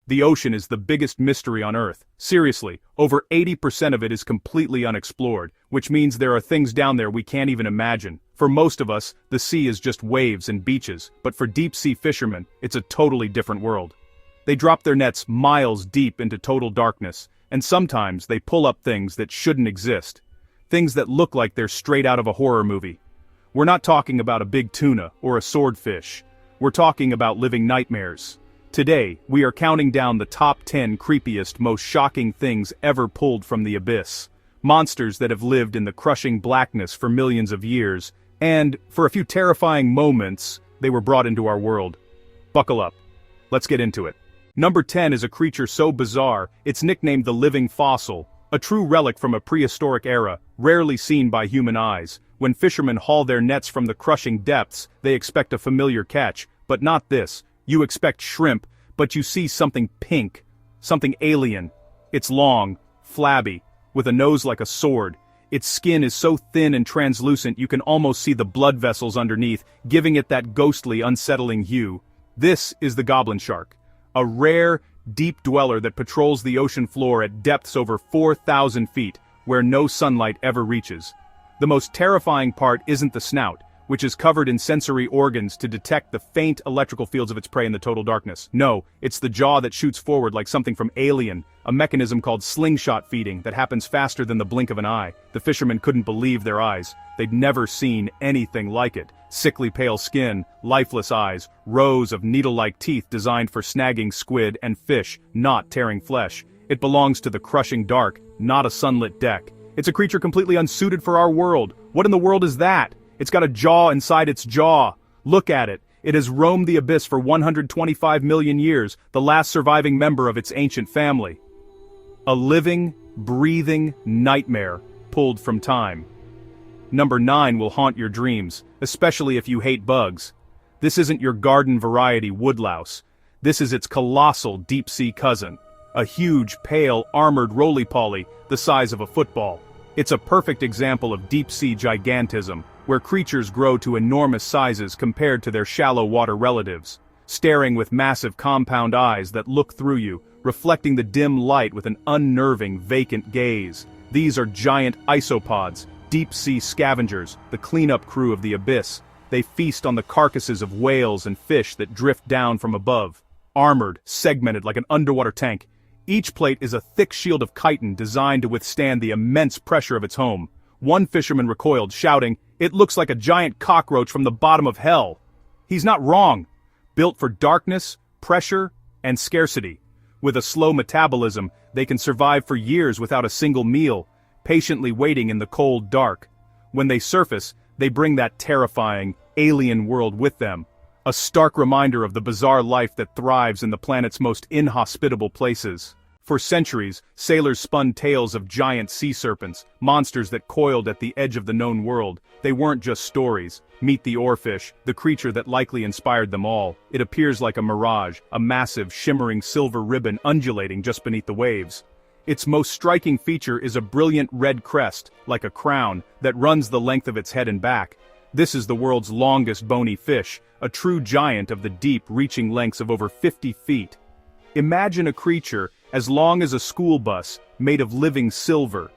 The ocean is the biggest mystery on Earth. Seriously, over 80% of it is completely unexplored, which means there are things down there we can't even imagine. For most of us, the sea is just waves and beaches, but for deep-sea fishermen, it's a totally different world. They drop their nets miles deep into total darkness, and sometimes they pull up things that shouldn't exist. Things that look like they're straight out of a horror movie. We're not talking about a big tuna or a swordfish. We're talking about living nightmares. Today, we are counting down the top 10 creepiest, most shocking things ever pulled from the abyss. Monsters that have lived in the crushing blackness for millions of years, and, for a few terrifying moments, they were brought into our world. Buckle up. Let's get into it. Number 10 is a creature so bizarre, it's nicknamed the living fossil, a true relic from a prehistoric era, rarely seen by human eyes. When fishermen haul their nets from the crushing depths, they expect a familiar catch, but not this. You expect shrimp, but you see something pink, something alien. It's long, flabby, with a nose like a sword. Its skin is so thin and translucent you can almost see the blood vessels underneath, giving it that ghostly, unsettling hue. This is the goblin shark, a rare, deep dweller that patrols the ocean floor at depths over 4,000 feet, where no sunlight ever reaches. The most terrifying part isn't the snout, which is covered in sensory organs to detect the faint electrical fields of its prey in the total darkness. No, it's the jaw that shoots forward like something from Alien, a mechanism called slingshot feeding that happens faster than the blink of an eye. The fishermen couldn't believe their eyes. They'd never seen anything like it. Sickly pale skin, lifeless eyes, rows of needle-like teeth designed for snagging squid and fish, not tearing flesh. It belongs to the crushing dark, not a sunlit deck. It's a creature completely unsuited for our world. What in the world is that? It's got a jaw inside its jaw. Look at it. It has roamed the abyss for 125 million years, the last surviving member of its ancient family. A living, breathing nightmare pulled from time. Number 9 will haunt your dreams, especially if you hate bugs. This isn't your garden variety woodlouse. This is its colossal deep-sea cousin. A huge, pale, armored roly-poly, the size of a football. It's a perfect example of deep-sea gigantism, where creatures grow to enormous sizes compared to their shallow water relatives, staring with massive compound eyes that look through you, reflecting the dim light with an unnerving, vacant gaze. These are giant isopods, deep-sea scavengers, the cleanup crew of the abyss. They feast on the carcasses of whales and fish that drift down from above. Armored, segmented like an underwater tank, each plate is a thick shield of chitin designed to withstand the immense pressure of its home. One fisherman recoiled, shouting, "It looks like a giant cockroach from the bottom of hell." He's not wrong. Built for darkness, pressure, and scarcity. With a slow metabolism, they can survive for years without a single meal, patiently waiting in the cold dark. When they surface, they bring that terrifying, alien world with them. A stark reminder of the bizarre life that thrives in the planet's most inhospitable places. For centuries, sailors spun tales of giant sea serpents, monsters that coiled at the edge of the known world. They weren't just stories. Meet the Oarfish, the creature that likely inspired them all. It appears like a mirage, a massive, shimmering silver ribbon undulating just beneath the waves. Its most striking feature is a brilliant red crest, like a crown, that runs the length of its head and back. This is the world's longest bony fish, a true giant of the deep, reaching lengths of over 50 feet. Imagine a creature as long as a school bus, made of living silver.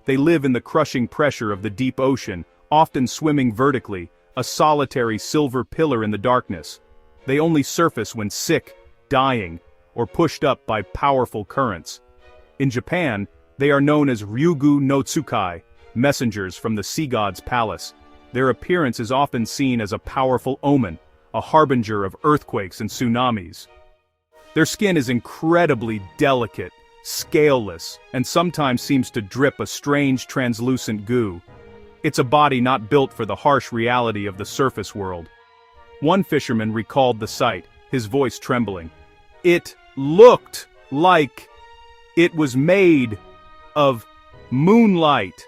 They live in the crushing pressure of the deep ocean, often swimming vertically, a solitary silver pillar in the darkness. They only surface when sick, dying, or pushed up by powerful currents. In Japan, they are known as Ryugu no Tsukai, messengers from the sea god's palace. Their appearance is often seen as a powerful omen, a harbinger of earthquakes and tsunamis. Their skin is incredibly delicate, scaleless, and sometimes seems to drip a strange translucent goo. It's a body not built for the harsh reality of the surface world. One fisherman recalled the sight, his voice trembling. It looked like it was made of moonlight.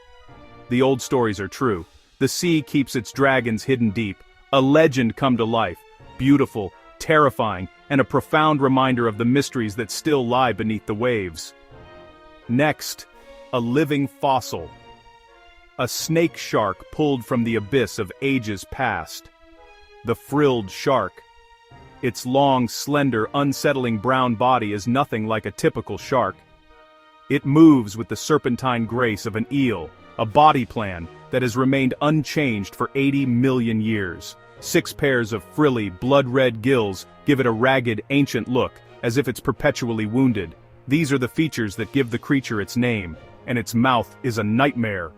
The old stories are true. The sea keeps its dragons hidden deep, a legend come to life, beautiful, terrifying, and a profound reminder of the mysteries that still lie beneath the waves. Next, a living fossil. A snake shark pulled from the abyss of ages past. The frilled shark. Its long, slender, unsettling brown body is nothing like a typical shark. It moves with the serpentine grace of an eel, a body plan that has remained unchanged for 80 million years. 6 pairs of frilly, blood-red gills give it a ragged, ancient look, as if it's perpetually wounded. These are the features that give the creature its name, and its mouth is a nightmare.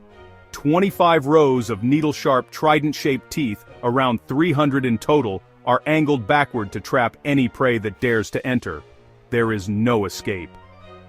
25 rows of needle-sharp, trident-shaped teeth, around 300 in total, are angled backward to trap any prey that dares to enter. There is no escape.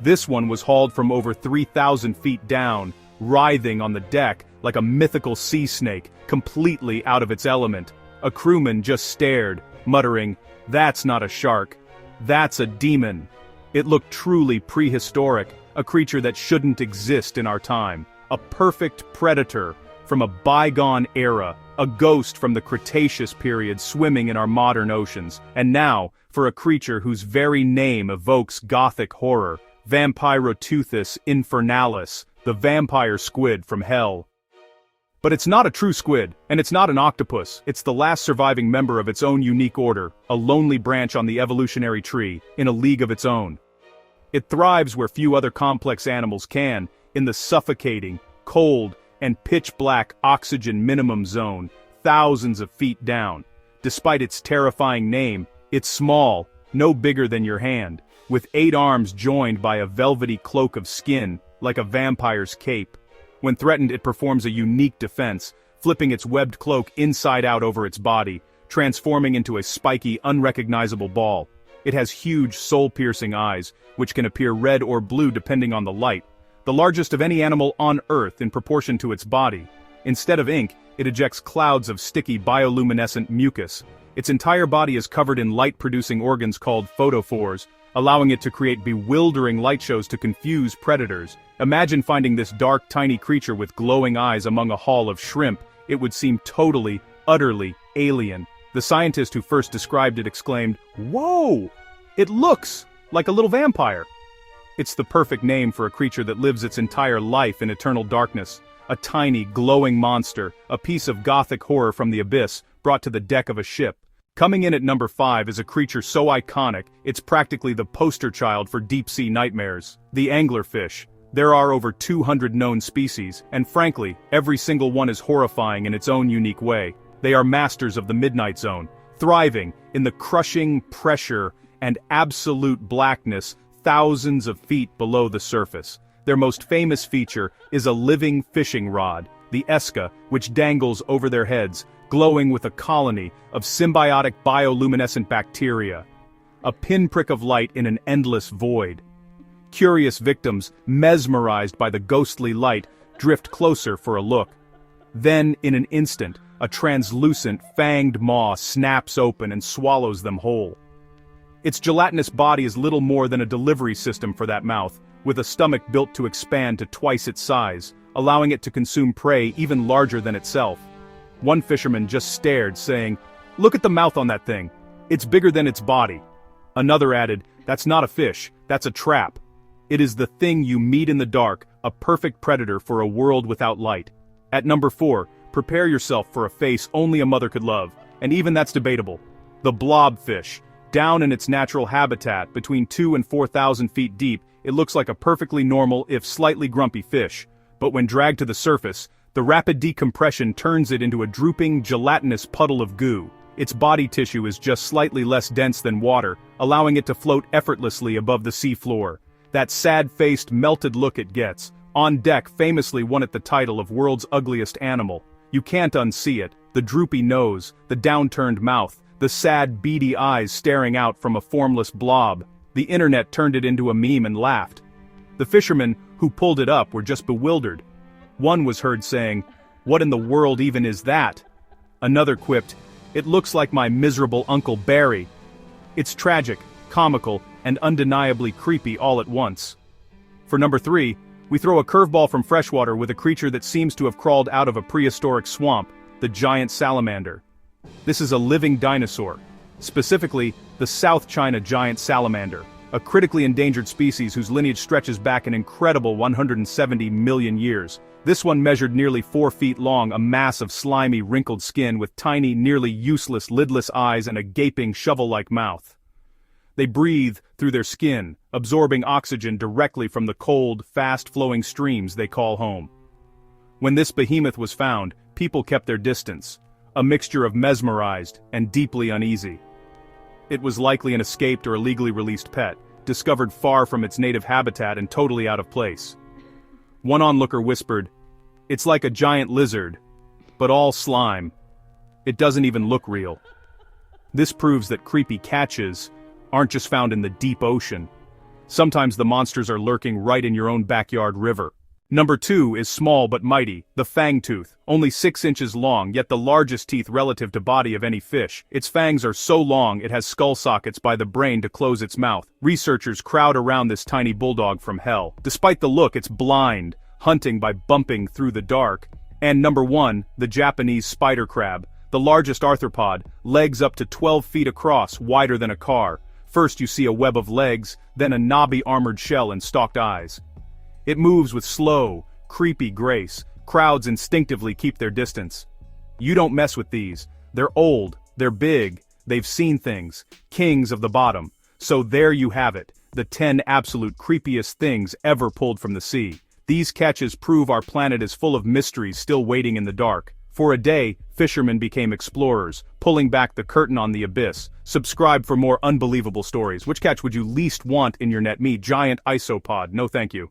This one was hauled from over 3,000 feet down, writhing on the deck like a mythical sea snake, completely out of its element. A crewman just stared, muttering, "That's not a shark. That's a demon." It looked truly prehistoric, a creature that shouldn't exist in our time. A perfect predator from a bygone era, a ghost from the Cretaceous period swimming in our modern oceans. And now, for a creature whose very name evokes gothic horror, Vampiroteuthis infernalis, the vampire squid from hell. But it's not a true squid, and it's not an octopus. It's the last surviving member of its own unique order, a lonely branch on the evolutionary tree, in a league of its own. It thrives where few other complex animals can, in the suffocating, cold, and pitch-black oxygen minimum zone, thousands of feet down. Despite its terrifying name, it's small, no bigger than your hand, with 8 arms joined by a velvety cloak of skin, like a vampire's cape. When threatened, it performs a unique defense, flipping its webbed cloak inside out over its body, transforming into a spiky, unrecognizable ball. It has huge, soul-piercing eyes, which can appear red or blue depending on the light, the largest of any animal on Earth in proportion to its body. Instead of ink, it ejects clouds of sticky bioluminescent mucus. Its entire body is covered in light-producing organs called photophores, allowing it to create bewildering light shows to confuse predators. Imagine finding this dark, tiny creature with glowing eyes among a haul of shrimp. It would seem totally, utterly alien. The scientist who first described it exclaimed, "Whoa! It looks like a little vampire." It's the perfect name for a creature that lives its entire life in eternal darkness. A tiny, glowing monster, a piece of gothic horror from the abyss, brought to the deck of a ship. Coming in at number 5 is a creature so iconic, it's practically the poster child for deep-sea nightmares. The anglerfish. There are over 200 known species, and frankly, every single one is horrifying in its own unique way. They are masters of the midnight zone, thriving in the crushing pressure and absolute blackness thousands of feet below the surface. Their most famous feature is a living fishing rod, the esca, which dangles over their heads, glowing with a colony of symbiotic bioluminescent bacteria. A pinprick of light in an endless void. Curious victims, mesmerized by the ghostly light, drift closer for a look. Then, in an instant, a translucent, fanged maw snaps open and swallows them whole. Its gelatinous body is little more than a delivery system for that mouth, with a stomach built to expand to twice its size, allowing it to consume prey even larger than itself. One fisherman just stared, saying, "Look at the mouth on that thing. It's bigger than its body." Another added, "That's not a fish, that's a trap." It is the thing you meet in the dark, a perfect predator for a world without light. At number 4, prepare yourself for a face only a mother could love, and even that's debatable. The blobfish. Down in its natural habitat, between 2,000 and 4,000 feet deep, it looks like a perfectly normal, if slightly grumpy fish. But when dragged to the surface, the rapid decompression turns it into a drooping, gelatinous puddle of goo. Its body tissue is just slightly less dense than water, allowing it to float effortlessly above the sea floor. That sad-faced, melted look it gets, on deck famously won it the title of world's ugliest animal. You can't unsee it, the droopy nose, the downturned mouth, the sad, beady eyes staring out from a formless blob. The internet turned it into a meme and laughed. The fishermen who pulled it up were just bewildered. One was heard saying, "What in the world even is that?" Another quipped, "It looks like my miserable Uncle Barry." It's tragic, comical, and undeniably creepy all at once. For number 3, we throw a curveball from freshwater with a creature that seems to have crawled out of a prehistoric swamp, the giant salamander. This is a living dinosaur, specifically the South China giant salamander, a critically endangered species whose lineage stretches back an incredible 170 million years. This one measured nearly 4 feet long, a mass of slimy, wrinkled skin with tiny, nearly useless, lidless eyes and a gaping, shovel-like mouth. They breathe through their skin, absorbing oxygen directly from the cold, fast-flowing streams they call home. When this behemoth was found, people kept their distance, a mixture of mesmerized and deeply uneasy. It was likely an escaped or illegally released pet, discovered far from its native habitat and totally out of place. One onlooker whispered, "It's like a giant lizard, but all slime. It doesn't even look real." This proves that creepy catches aren't just found in the deep ocean. Sometimes the monsters are lurking right in your own backyard river. Number 2 is small but mighty, the Fangtooth, only 6 inches long, yet the largest teeth relative to body of any fish. Its fangs are so long it has skull sockets by the brain to close its mouth. Researchers crowd around this tiny bulldog from hell. Despite the look, it's blind, hunting by bumping through the dark. And number 1, the Japanese spider crab, the largest arthropod, legs up to 12 feet across, wider than a car. First you see a web of legs, then a knobby armored shell and stalked eyes. It moves with slow, creepy grace. Crowds instinctively keep their distance. You don't mess with these. They're old, they're big, they've seen things. Kings of the bottom. So there you have it, the 10 absolute creepiest things ever pulled from the sea. These catches prove our planet is full of mysteries still waiting in the dark. For a day, fishermen became explorers, pulling back the curtain on the abyss. Subscribe for more unbelievable stories. Which catch would you least want in your net? Me, giant Isopod. No thank you.